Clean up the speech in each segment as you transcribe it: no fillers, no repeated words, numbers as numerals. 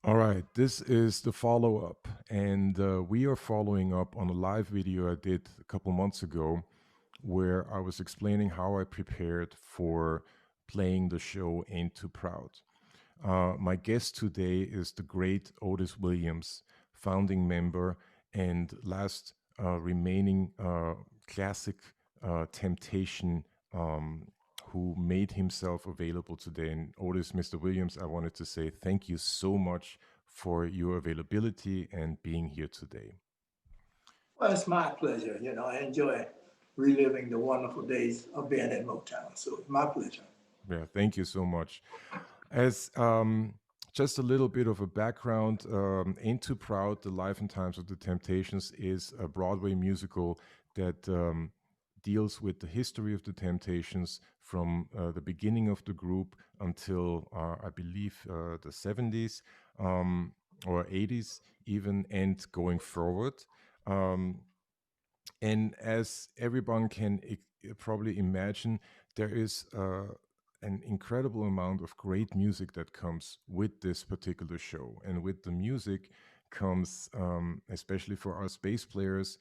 All right, this is the follow up, and we are following up on a live video I did a couple months ago where I was explaining how I prepared for playing the show Ain't Too Proud. My guest today is the great Otis Williams, founding member and last remaining classic Temptation who made himself available today. And Otis, Mr. Williams, I wanted to say thank you so much for your availability and being here today. Well, it's my pleasure. I enjoy reliving the wonderful days of being in Motown. So it's my pleasure. Yeah, thank you so much. As just a little bit of a background, Ain't Too Proud, The Life and Times of the Temptations is a Broadway musical that deals with the history of the Temptations from the beginning of the group until I believe the 70s or 80s even, and going forward. Um, and as everyone can probably imagine, there is an incredible amount of great music that comes with this particular show. And with the music comes, especially for us bass players,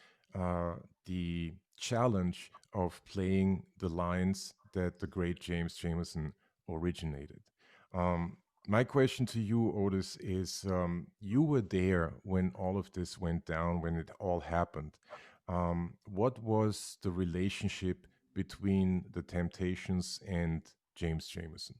the challenge of playing the lines that the great James Jamerson originated. Um, my question to you, Otis, is you were there when all of this went down, when it all happened. What was the relationship between the Temptations and James Jamerson?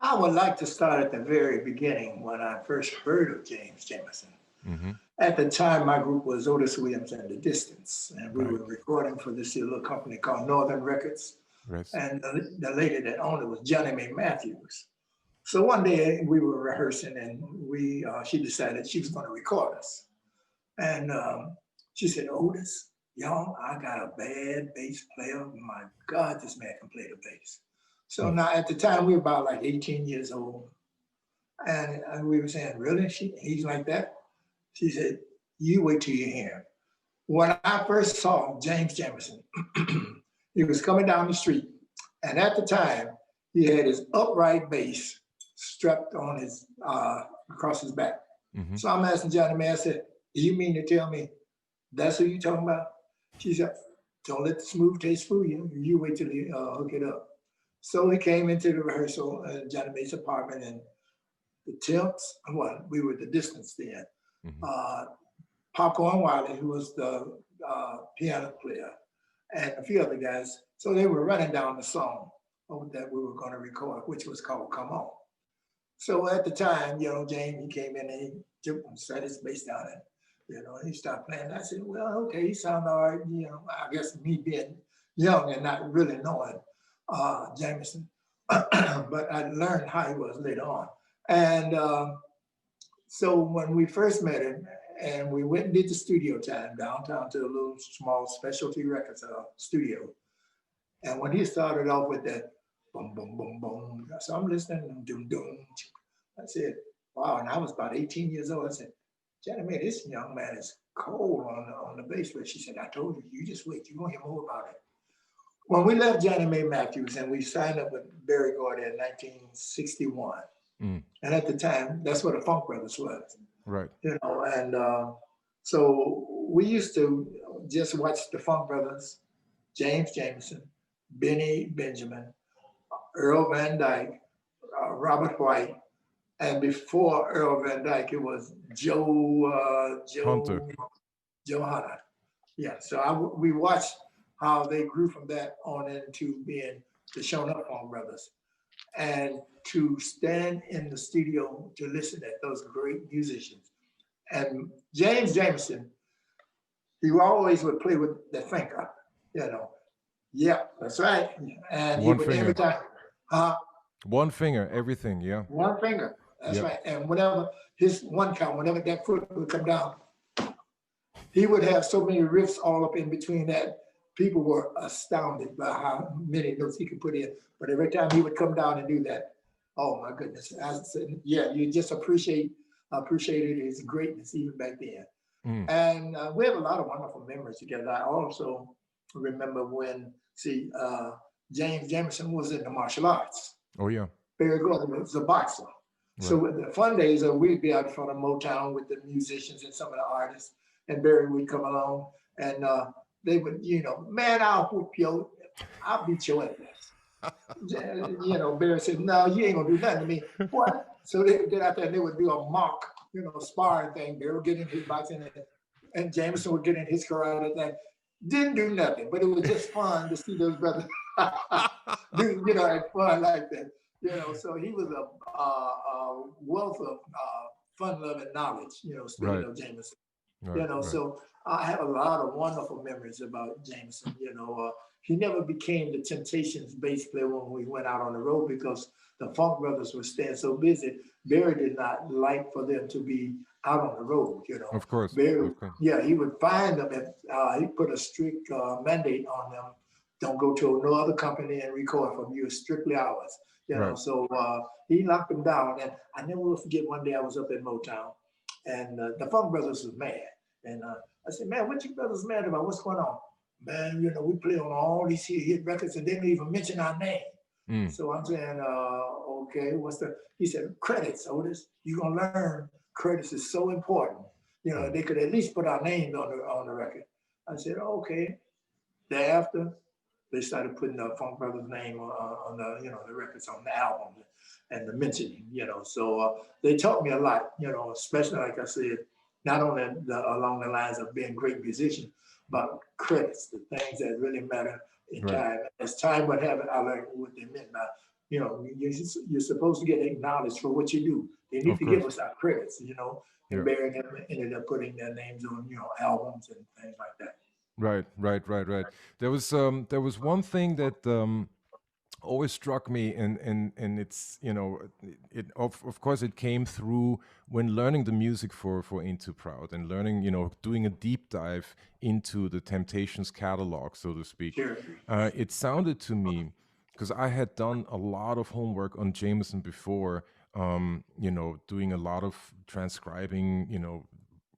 I would like to start at the very beginning when I first heard of James Jamerson. Hmm. At the time, my group was Otis Williams and the Distance, and we Right. were recording for this little company called Northern Records. Yes. And the lady that owned it was Johnny Mae Matthews. So one day we were rehearsing, and she decided she was going to record us. And she said, Otis, y'all, I got a bad bass player. My God, this man can play the bass. So Mm. now at the time we were about like 18 years old. And we were saying, really? He's like that? She said, you wait till you hear him. When I first saw James Jamerson, he was coming down the street. And at the time, he had his upright bass strapped on his across his back. Hmm. So I'm asking Johnny Man, I said, do you mean to tell me that's who you talking about? She said, don't let the smooth taste fool you. You wait till you hook it up. So he came into the rehearsal at Johnny May's apartment, and the temps, well, we were the Distance then. Hmm. Uh, Popcorn Wiley, who was the piano player, and a few other guys. So they were running down the song that we were going to record, which was called Come On. So at the time, James, he came in and he took and set his bass down and, he started playing. I said, well, okay, he sounded all right. I guess me being young and not really knowing Jamerson, but I learned how he was later on. And so when we first met him, and we went and did the studio time downtown to a little small specialty records studio. And when he started off with that boom, boom, boom, boom, so I'm listening, doom, doom. I said, wow. And I was about 18 years old. I said, Jenny, man, this young man is cold on the bass. But she said, I told you, you just wait. You're going to hear more about it. When we left Johnny Mae Matthews and we signed up with Barry Gordy in 1961, Mm. and at the time, that's what the Funk Brothers was, Right. and so we used to just watch the Funk Brothers, James Jamerson, Benny Benjamin, Earl Van Dyke, Robert White, and before Earl Van Dyke, it was Hunter. Joe Hunter. Yeah, so we watched how they grew from that on into being the Shown Up Funk Brothers, and to stand in the studio to listen at those great musicians. And James Jamerson, he always would play with the finger, you know. Yeah, that's right. And he One would every finger. time, huh? One finger. Everything. Yeah. One finger. That's Yep. right. And whenever his one count, whenever that foot would come down, he would have so many riffs all up in between that people were astounded by how many notes he could put in. But every time he would come down and do that, oh my goodness! I said, yeah, you just appreciated his greatness even back then. Mm. And we have a lot of wonderful memories together. I also remember when, James Jamerson was in the martial arts. Oh yeah. Barry Gordon was a boxer. Right. So the fun days are we'd be out in front of Motown with the musicians and some of the artists, and Barry would come along and they would, man, I'll beat your ass. Barry said, no, you ain't gonna do nothing to me. What? So they would get out there and they would do a mock, sparring thing. Barry would get in his boxing and Jamerson would get in his karate thing. Didn't do nothing, but it was just fun to see those brothers do, have fun like that. So he was a wealth of fun, love, and knowledge, speaking Right. of Jamerson. Right. Right. So I have a lot of wonderful memories about Jamerson. He never became the Temptations bass player when we went out on the road because the Funk Brothers were staying so busy. Barry did not like for them to be out on the road. Of course. Barry, Of course. yeah, he would find them if he put a strict mandate on them. Don't go to no other company and record from you. It's strictly ours. Right. So he locked them down. And I never will forget one day I was up in Motown and the Funk Brothers was mad. And I said, man, what you brothers mad about? What's going on? Man, we play on all these hit records and they don't even mention our name. Mm. So I'm saying, okay, he said, credits, Otis. You're going to learn credits is so important. They could at least put our names on the record. I said, okay. Thereafter, they started putting the Funk Brothers' name on the, the records on the album and the mentioning, So they taught me a lot, especially, like I said, not only along the lines of being great musicians, but credits, the things that really matter in time. As time would have it, I learned what they meant by, you're supposed to get acknowledged for what you do. They need to give us our credits, and Barry and them ended up putting their names on, albums and things like that. Right. There was one thing that always struck me, and it's it of course it came through when learning the music for Into Proud and learning doing a deep dive into the Temptations catalog, so to speak. Sure. It sounded to me, because I had done a lot of homework on Jamerson before, doing a lot of transcribing,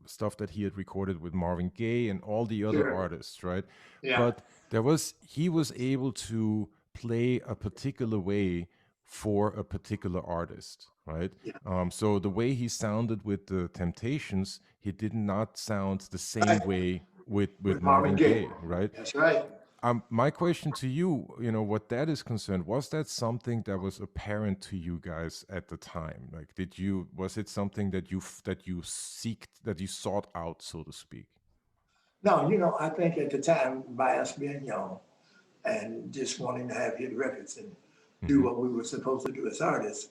stuff that he had recorded with Marvin Gaye and all the other artists, right? Yeah. But he was able to play a particular way for a particular artist, right? Yeah. So the way he sounded with the Temptations, he did not sound the same way with Marvin Gaye, right? That's right. My question to you, what that is concerned, was that something that was apparent to you guys at the time? Like, was it something that you sought out, so to speak? No, I think at the time, by us being young and just wanting to have hit records and do what we were supposed to do as artists,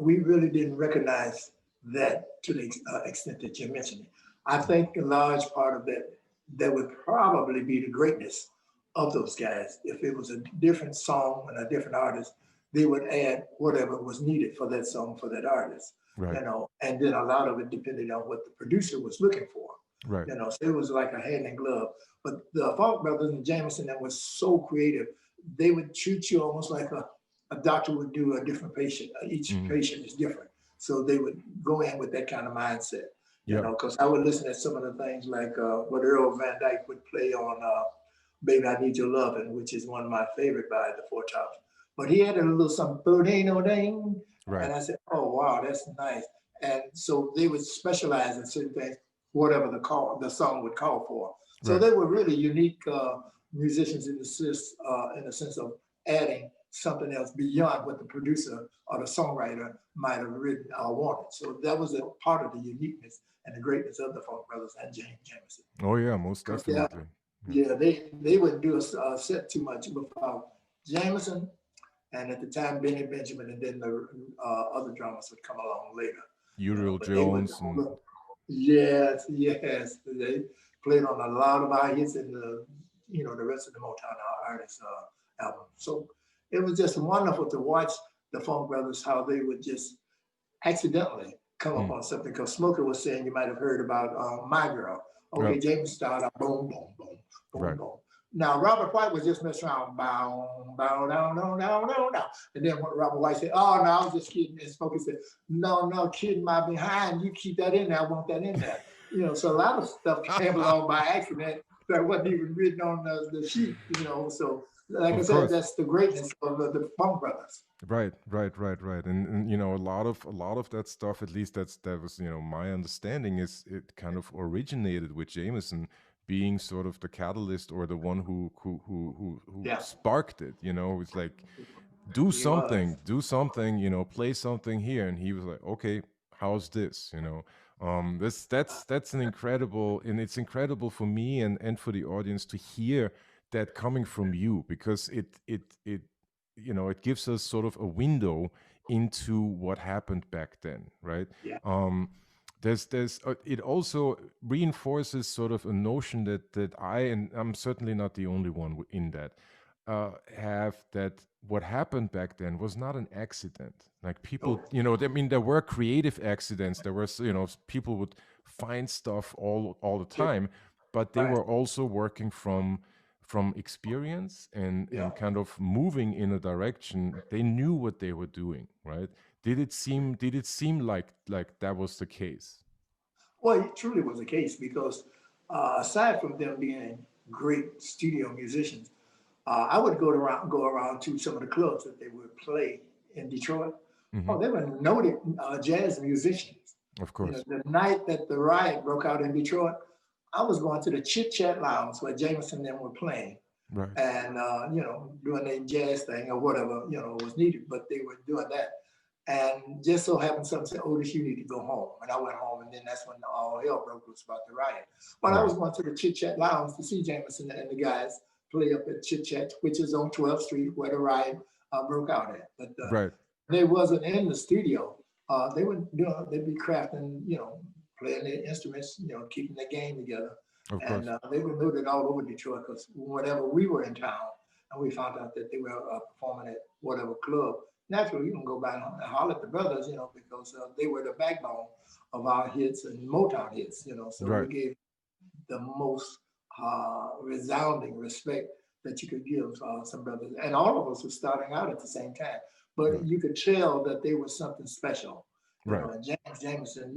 we really didn't recognize that to the extent that you're mentioning. I think a large part of that would probably be the greatness of those guys. If it was a different song and a different artist, they would add whatever was needed for that song for that artist. Right. And then a lot of it depended on what the producer was looking for. Right. So it was like a hand in glove. But the Funk Brothers and Jamerson, that was so creative. They would treat you almost like a doctor would do a different patient. Each patient is different. So they would go in with that kind of mindset. Because I would listen to some of the things like what Earl Van Dyke would play on Baby, I Need Your Lovin', which is one of my favorite by the Four Tops. But he added a little something, ding. Right. And I said, oh, wow, that's nice. And so they would specialize in certain things, whatever the song would call for. So they were really unique musicians in the sense of adding something else beyond what the producer or the songwriter might have written or wanted. So that was a part of the uniqueness and the greatness of the Funk Brothers and Jamerson. Oh yeah, most definitely. Yeah, they wouldn't do a set too much without Jamerson, and at the time Benny Benjamin, and then the other drummers would come along later. Uriel Jones. Yes, they played on a lot of our hits and the rest of the Motown artists album. So it was just wonderful to watch the Funk Brothers, how they would just accidentally come up on something. Because Smokey was saying, you might have heard about My Girl. Okay, James started out boom, boom, boom, boom, boom. Now Robert White was just messing around, bow, bow, down, down, down, down, down. And then Robert White said, "Oh no, I was just kidding." And Smokey said, "No, kidding my behind. You keep that in there. I want that in there." So a lot of stuff came along by accident that wasn't even written on the sheet. So Like I Of said, course. that's the greatness of the Funk Brothers. Right. And you know, a lot of that stuff, at least that was, you know, my understanding is it kind of originated with Jameson being sort of the catalyst or the one who Yeah, sparked it. You know, it's like he was. do something, you know, play something here, and he was like, okay, how's this, you know. That's an incredible, and it's incredible for me and for the audience to hear that coming from you, because it you know, it gives us sort of a window into what happened back then, right? Yeah. um there's it also reinforces sort of a notion that and I'm certainly not the only one in that, have that what happened back then was not an accident. Like people, Oh, you know, I mean, there were creative accidents. There was, you know, people would find stuff all the yeah. time, but they Right. were also working from experience Yeah. and kind of moving in a direction. They knew what they were doing, right? Did it seem like that was the case? Well, it truly was the case because aside from them being great studio musicians, I would go around to some of the clubs that they would play in Detroit. Hmm. Oh, they were noted jazz musicians. Of You know, course. the night that the riot broke out in Detroit, I was going to the Chit Chat Lounge where Jamerson and them were playing, Right. and doing their jazz thing or whatever was needed. But they were doing that, and just so happened someone said, "Otis, you need to go home." And I went home, and then that's when all hell broke loose about the riot. But I Right. was going to the Chit Chat Lounge to see Jamerson and the guys play up at Chit Chat, which is on 12th Street where the riot broke out at. But Right. they wasn't in the studio. They'd be crafting, playing their instruments, keeping the game together. Of And course. they were noted all over Detroit because whenever we were in town and we found out that they were performing at whatever club, naturally we can go by and holler at the brothers, because they were the backbone of our hits and Motown hits. So we Right. gave the most resounding respect that you could give some brothers. And all of us were starting out at the same time. But Right. you could tell that they were something special. Right. And James Jamerson,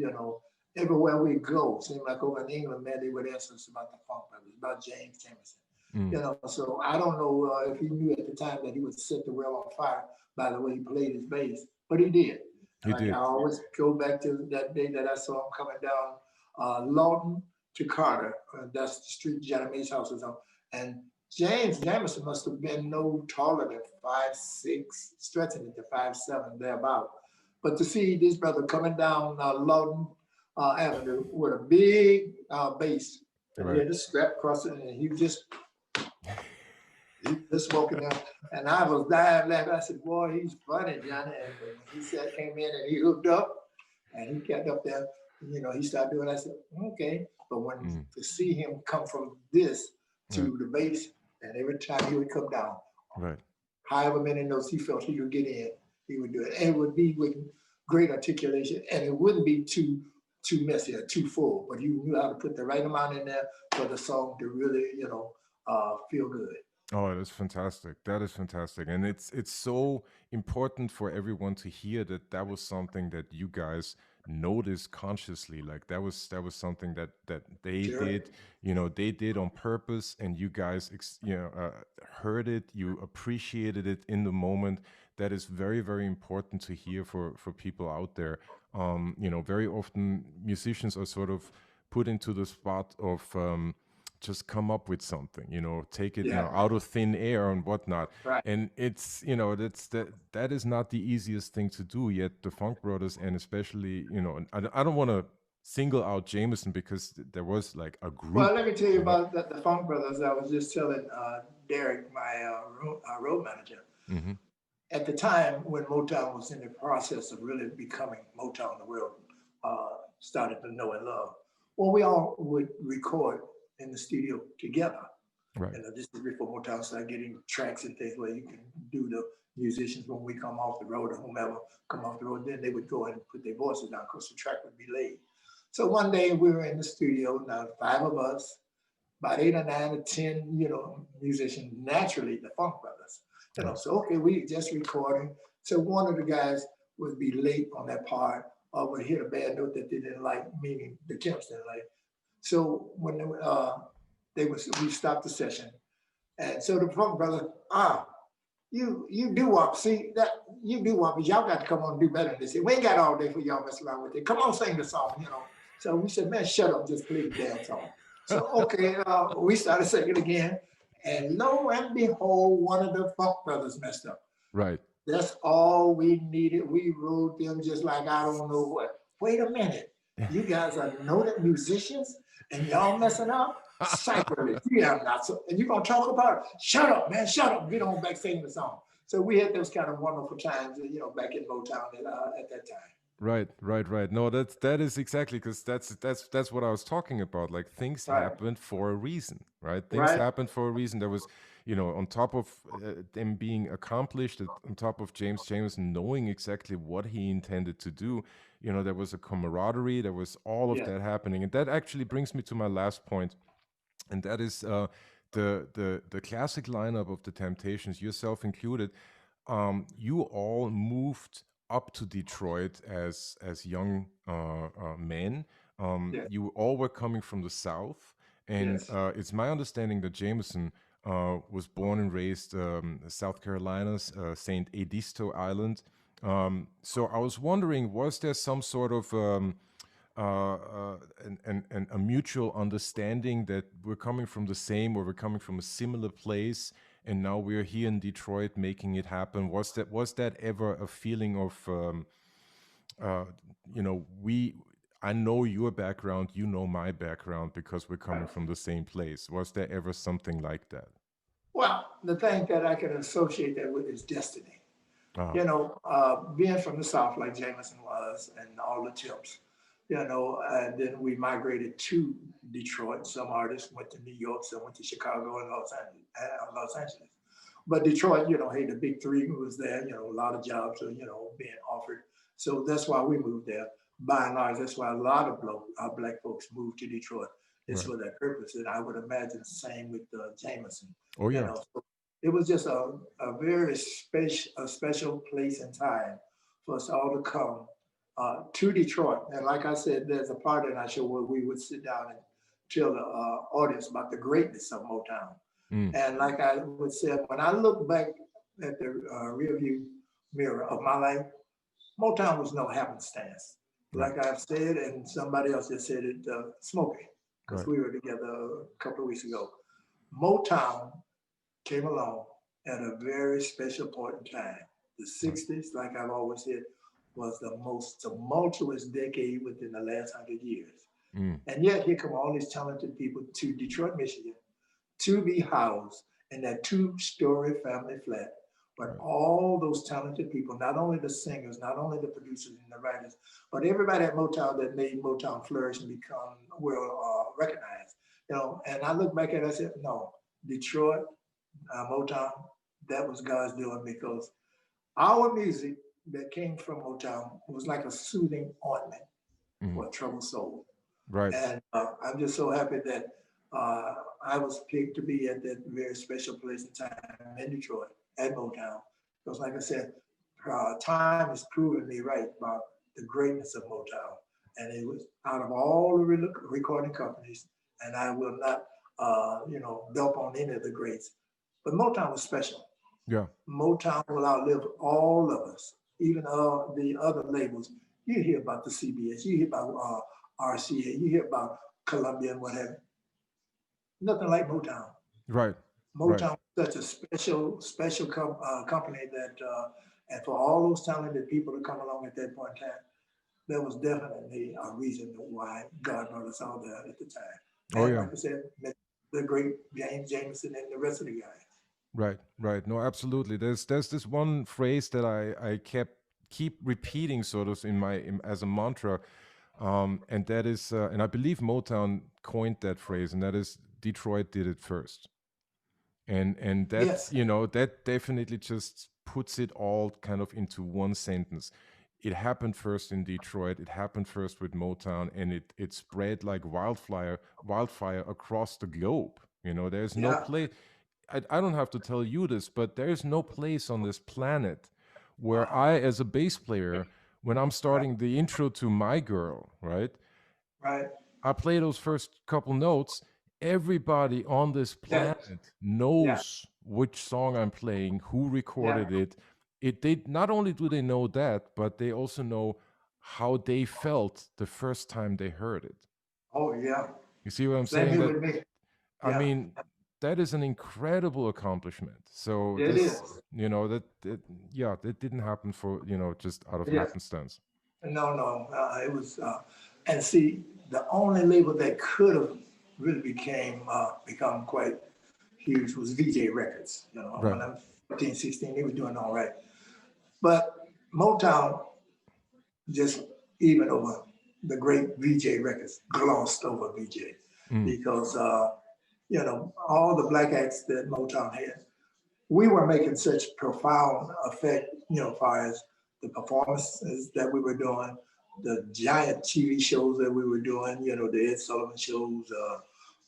everywhere we go, seemed like over in England, man, they would ask us about the Funk Brothers, about James Jamerson. Mm. So I don't know if he knew at the time that he would set the world on fire by the way he played his bass, but he did. He Like I did. always go back to that day that I saw him coming down Lawton to Carter. That's the street Johnny Mae's house is on. And James Jamerson must have been no taller than 5'6", stretching it to 5'7", thereabout. But to see this brother coming down Lawton Avenue with a big bass, and he Right. had a strap across it, and he just walking down, and I was dying laughing. I said, "Boy, he's funny, Johnny." And when he said came in and he hooked up, and he kept up there, he started doing. I said, "Okay," but when Mm. to see him come from this Right. to the bass, and every time he would come down, Right. however many notes he felt he could get in, he would do it, and it would be with great articulation, and it wouldn't be too messy or too full, but you knew how to put the right amount in there for the song to really, feel good. Oh, that is fantastic. That is fantastic. And it's so important for everyone to hear that that was something that you guys noticed consciously. Like that was something that they Sure. did, you know, they did on purpose, and you guys heard it, you appreciated it in the moment. That is very, very important to hear for people out there. You know, very often musicians are sort of put into the spot of just come up with something, you know, take it, you Yeah. know, out of thin air and whatnot. Right. And it's, you know, that is not the easiest thing to do. Yet the Funk Brothers, and especially, you know, and I don't want to single out Jameson because there was like a Well, group, let me tell you you know. about the Funk Brothers. I was just telling Derek, my road manager, Hmm. at the time when Motown was in the process of really becoming Motown, the world started to know and love. Well, we all would record in the studio together. Right. This is before Motown started getting tracks and things where you can do the musicians when we come off the road or whomever come off the road. Then they would go and put their voices down because the track would be laid. So one day we were in the studio, now five of us, about 8 or 9 or 10, musicians, naturally the Funk Brothers. Right. So okay, we just recording. So one of the guys would be late on that part or would hit a bad note that they didn't like, meaning the temps didn't like. So when we stopped the session, And so the funk brother, you do wop. See that you do wop, but y'all got to come on and do better than this. We ain't got all day for y'all mess around with it. Come on, sing the song. So we said, man, shut up, just play the damn song. So okay, we started singing again, and lo and behold, one of the funk brothers messed up. Right. That's all we needed. We wrote them just like I don't know what. Wait a minute. You guys are noted musicians and y'all messing up? Sacrilege. Yeah, I'm not so. And you're going to talk about it? Shut up, man. Shut up. Get on back singing the song. So we had those kind of wonderful times, back in Motown at that time. Right. No, that is exactly, because that's what I was talking about. Like, things Right. happened for a reason, right? Things Right. happened for a reason. There was, on top of them being accomplished, on top of Jamerson knowing exactly what he intended to do, there was a camaraderie. There was all of Yeah. that happening, and that actually brings me to my last point, and that is the classic lineup of the Temptations, yourself included. You all moved up to Detroit as young men. Yeah. You all were coming from the South, and Yes. it's my understanding that Jamerson was born and raised South Carolina's St. Edisto Island. So I was wondering, was there some sort of a mutual understanding that we're coming from the same, or we're coming from a similar place, and now we're here in Detroit making it happen? Was that ever a feeling of uh, we I know your background, you know my background, because we're coming Right. from the same place? Was there ever something like that? Well, the thing that I can associate that with is destiny. Ah, Being from the South like Jameson was and all the Temps, and then we migrated to Detroit. Some artists went to New York, some went to Chicago and Los Angeles. But Detroit, hey, the big three was there, a lot of jobs are, being offered. So that's why we moved there. By and large, that's why a lot of black folks moved to Detroit. It's right. for that purpose. And I would imagine the same with Jameson, Oh yeah. So it was just a very special place and time for us all to come to Detroit. And like I said, there's a part in our show where we would sit down and tell the audience about the greatness of Motown. Mm, And like I would say, when I look back at the rear view mirror of my life, Motown was no happenstance. right. Like I've said, and somebody else just said it, Smokey, because Right. we were together a couple of weeks ago. Motown came along at a very special point in time. The Right. 60s, like I've always said, was the most tumultuous decade within the last 100 years. Mm, And yet, here come all these talented people to Detroit, Michigan, to be housed in that two-story family flat. But right. all those talented people, not only the singers, not only the producers and the writers, but everybody at Motown that made Motown flourish and become well recognized. And I look back at it, I said, no, Detroit, Motown, that was God's doing, because our music that came from Motown was like a soothing ointment Mm, for a troubled soul. right. And I'm just so happy that I was picked to be at that very special place and time in Detroit at Motown. Because, like I said, time has proven me right about the greatness of Motown. And it was out of all the recording companies, and I will not, dump on any of the greats, but Motown was special. Yeah. Motown will outlive all of us, even the other labels. You hear about the CBS, you hear about RCA, you hear about Columbia and what have you. Nothing like Motown. Right. Right. Motown was such a special company that, and for all those talented people to come along at that point in time, there was definitely a reason why God brought us all there at the time. Oh And yeah. like I said, the great James Jamerson and the rest of the guys. Right, right. No, absolutely. There's this one phrase that I keep repeating sort of as a mantra, and that is, and I believe Motown coined that phrase, and that is, Detroit did it first. And that, Yes, that definitely just puts it all kind of into one sentence. It happened first in Detroit. It happened first with Motown, and it spread like wildfire across the globe. There's no yeah, place. I don't have to tell you this, but there's no place on this planet where uh-huh. I, as a bass player, when I'm Right, starting the intro to My Girl, right? right, I play those first couple notes, everybody on this Yeah, planet yeah, knows which song I'm playing, who yeah. recorded it. It they not only do they know that, but they also know how they felt the first time they heard it. Oh, yeah. You see what I'm Same saying? here That with me. I Yeah, mean, that is an incredible accomplishment. So it this, is. yeah, that didn't happen for just out of Yeah. happenstance. No, no, it was, and see, the only label that could have really become quite huge was VJ Records. You know, Right. when I'm 15, 16, they were doing all right. But Motown just even over the great VJ Records glossed over VJ Mm, because all the black acts that Motown had, we were making such profound effect, as far as the performances that we were doing, the giant TV shows that we were doing, the Ed Sullivan shows,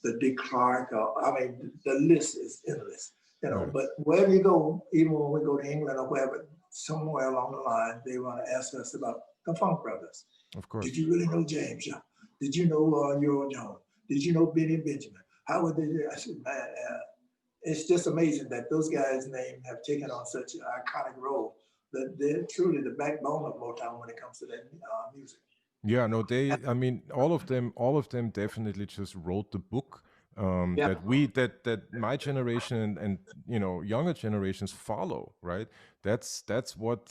the Dick Clark. I mean, the list is endless, right. But wherever you go, even when we go to England or wherever, somewhere along the line, they want to ask us about the Funk Brothers. Of Did course. you really know James? Yeah. Did you know Earl Jones? Did you know Benny Benjamin? How would they do? I said, man, it's just amazing that those guys' names have taken on such an iconic role that they're truly the backbone of Motown when it comes to that music. Yeah, no, I mean, all of them definitely just wrote the book Yeah, that my generation and younger generations follow, right? That's what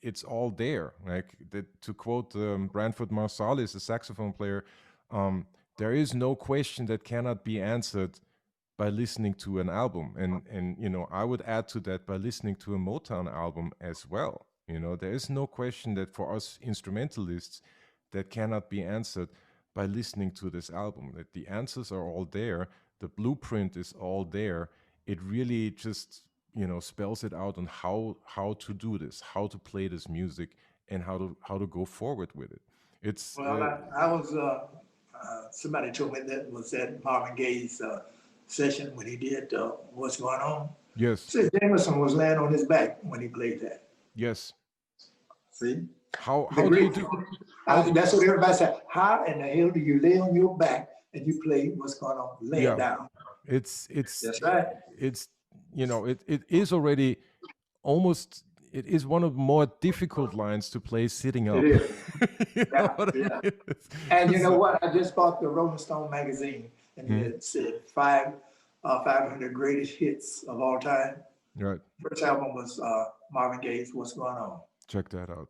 it's all there. Like to quote Branford Marsalis, a saxophone player, um, there is no question that cannot be answered by listening to an album, and I would add to that by listening to a Motown album as well. There is no question that for us instrumentalists that cannot be answered by listening to this album. That the answers are all there, the blueprint is all there. It really just spells it out on how to do this, how to play this music, and how to go forward with it. It's well, I was, somebody told me that was at Marvin Gaye's session when he did What's Going On. Yes, Said Jamerson was laying on his back when he played that. yes. See? The How do you great, do how do that's what everybody said. How in the hell do you lay on your back and you play What's Going On laying Yeah, down? it's it's That's right. it's it is already almost, it is one of the more difficult lines to play sitting It up. is. You know Yeah, what I yeah. mean? And you know So- what? I just bought the Rolling Stone magazine, and Mhm. it said 500 greatest hits of all time. Right. First album was Marvin Gaye's "What's Going On." Check that out.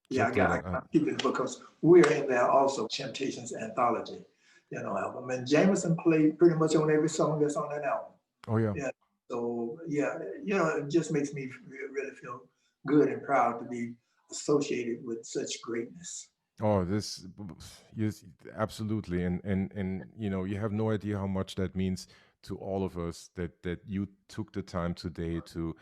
Yeah, Check that I'm out. keeping it because we're in there also. Temptations anthology, album, and Jameson played pretty much on every song that's on that album. Oh yeah. Yeah. So yeah, it just makes me really feel good and proud to be associated with such greatness. Oh, this, yes, absolutely, and you have no idea how much that means to all of us that you took the time today to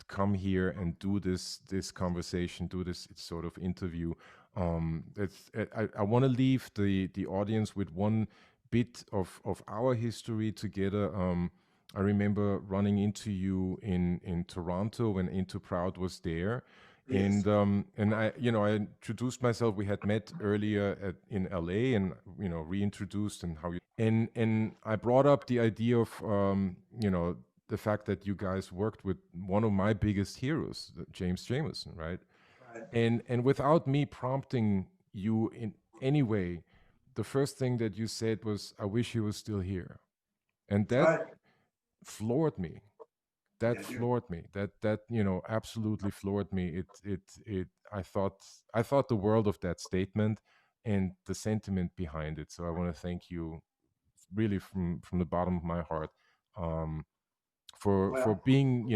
come here and do this conversation, do this sort of interview. I want to leave the audience with one bit of our history together. I remember running into you in Toronto when Into Proud was there, Yes. and I introduced myself. We had met earlier in LA, and reintroduced, and how you and I brought up the idea of the fact that you guys worked with one of my biggest heroes, James Jamerson, right? Right. And without me prompting you in any way, the first thing that you said was, "I wish he was still here," and That's that right. floored me. That Yeah, dude. floored me. That absolutely floored me. It I thought the world of that statement and the sentiment behind it. So I want to thank you really from the bottom of my heart, um, for Well, being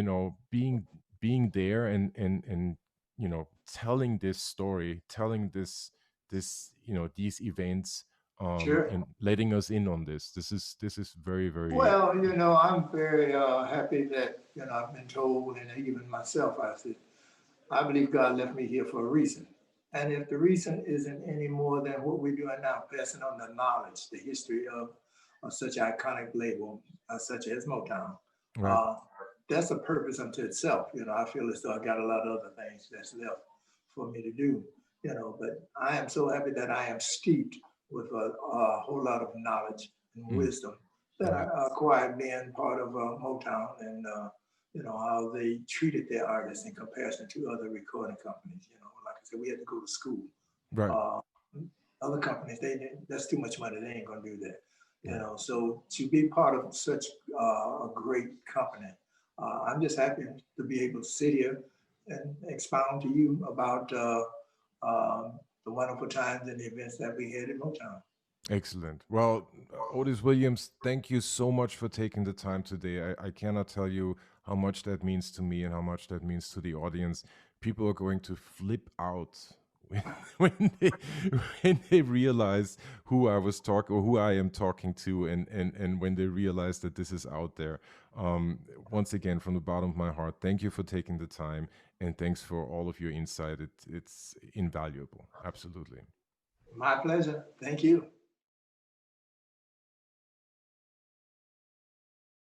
there, and telling this story, telling these events, sure. and letting us in on this. This is very, very. Well, I'm very happy that, I've been told, and even myself, I said, I believe God left me here for a reason. And if the reason isn't any more than what we're doing now, passing on the knowledge, the history of such iconic label, such as Motown, Right. uh, that's a purpose unto itself. I feel as though I got a lot of other things that's left for me to do, but I am so happy that I am steeped with a whole lot of knowledge and Mm, wisdom that I Right. acquired being part of Motown and how they treated their artists in comparison to other recording companies. Like I said, we had to go to school. Right. Uh, Other companies, that's too much money. They ain't gonna do that. Right. So to be part of such a great company, I'm just happy to be able to sit here and expound to you about the wonderful times and the events that we had in Motown. Excellent. Well, Otis Williams, thank you so much for taking the time today. I cannot tell you how much that means to me and how much that means to the audience. People are going to flip out when, when they when they realize who I was talking or who I am talking to, and when they realize that this is out there. Um, Once again, from the bottom of my heart, thank you for taking the time and thanks for all of your insight. It's invaluable. Absolutely. My pleasure. Thank you.